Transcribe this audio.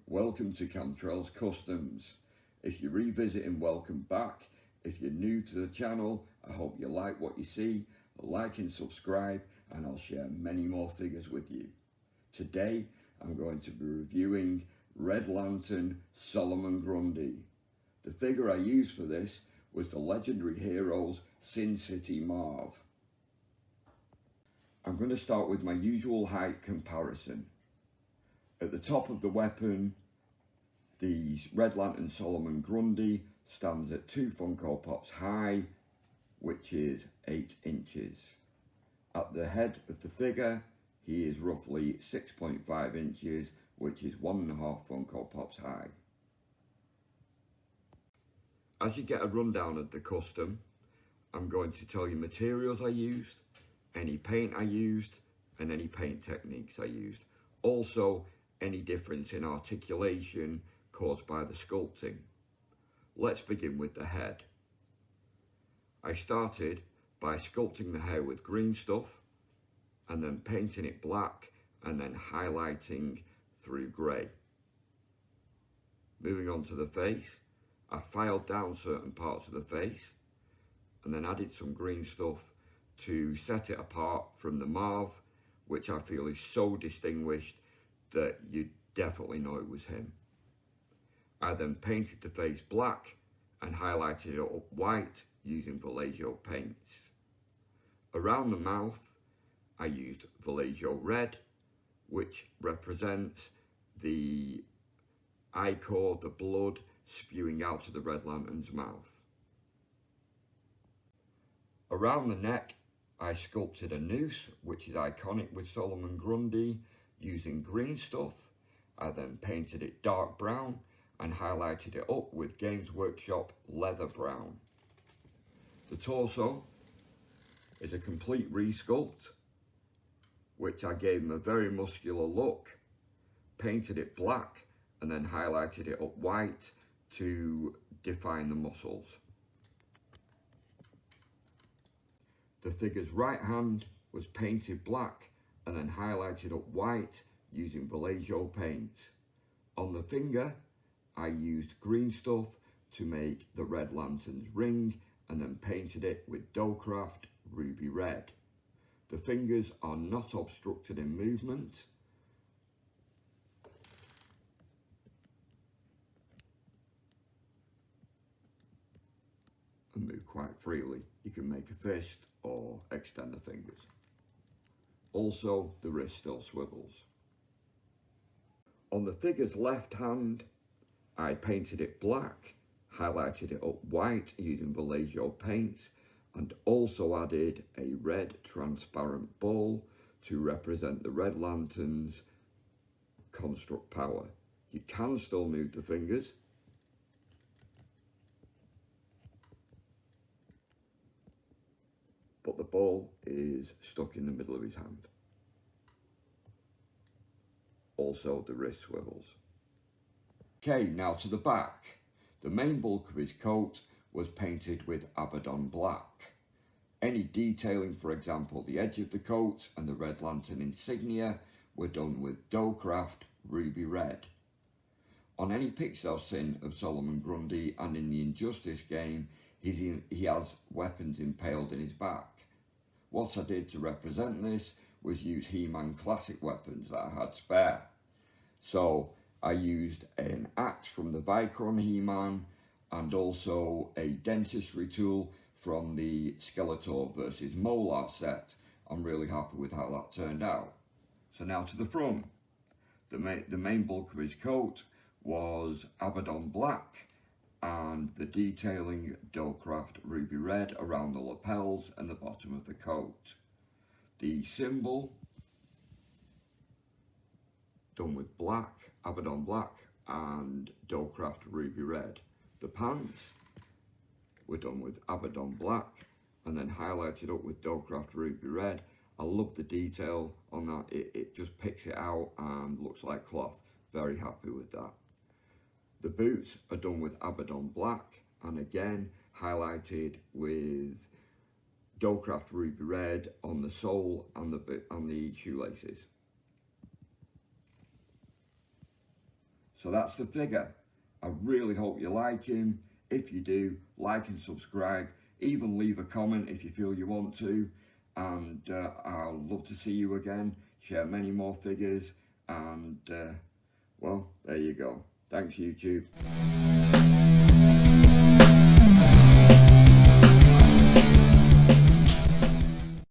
welcome to Cantrell's Customs. If you're revisiting, welcome back. If you're new to the channel, I hope you like what you see. Like and subscribe, and I'll share many more figures with you. Today, I'm going to be reviewing Red Lantern Solomon Grundy. The figure I used for this was the Legendary Heroes Sin City Marv. I'm going to start with my usual height comparison. At the top of the weapon, the Red Lantern Solomon Grundy stands at 2 Funko Pops high, which is 8 inches. At the head of the figure, he is roughly 6.5 inches, which is 1.5 Funko Pops high. As you get a rundown of the custom, I'm going to tell you materials I used, any paint I used, and any paint techniques I used. Also, any difference in articulation caused by the sculpting. Let's begin with the head. I started by sculpting the hair with green stuff and then painting it black and then highlighting through grey. Moving on to the face, I filed down certain parts of the face and then added some green stuff to set it apart from the Marv, which I feel is so distinguished that you definitely know it was him. I then painted the face black and highlighted it up white using Vallejo paints. Around the mouth, I used Vallejo red, which represents the ichor, the blood spewing out of the Red Lantern's mouth. Around the neck, I sculpted a noose, which is iconic with Solomon Grundy, using green stuff. I then painted it dark brown and highlighted it up with Games Workshop leather brown. The torso is a complete resculpt, which I gave him a very muscular look, painted it black and then highlighted it up white to define the muscles. The figure's right hand was painted black and then highlighted up white using Vallejo paints. On the finger, I used green stuff to make the Red Lantern's ring and then painted it with Doughcraft ruby red. The fingers are not obstructed in movement. And move quite freely. You can make a fist or extend the fingers. Also, the wrist still swivels. On the figure's left hand, I painted it black, highlighted it up white using Vallejo paints, and also added a red transparent ball to represent the Red Lantern's construct power. You can still move the fingers, but the ball is stuck in the middle of his hand. Also, the wrist swivels. Okay, now to the back. The main bulk of his coat was painted with Abaddon black. Any detailing, for example, the edge of the coat and the Red Lantern insignia, were done with Doughcraft ruby red. On any pics I've seen of Solomon Grundy and in the Injustice game, he has weapons impaled in his back. What I did to represent this was use He-Man classic weapons that I had spare. So I used an axe from the Vicron He-Man and also a dentistry tool from the Skeletor vs. Molar set. I'm really happy with how that turned out. So now to the front. The main bulk of his coat was Abaddon black and the detailing Doughcraft ruby red around the lapels and the bottom of the coat. The symbol done with black, Abaddon black and Doughcraft ruby red. The pants were done with Abaddon black and then highlighted up with Doughcraft ruby red. I love the detail on that, it just picks it out and looks like cloth. Very happy with that. The boots are done with Abaddon black and again highlighted with Doughcraft ruby red on the sole and the shoelaces. So that's the figure. I really hope you like him. If you do, like and subscribe. Even leave a comment if you feel you want to. And I'll love to see you again. Share many more figures. And well, there you go. Thanks, YouTube.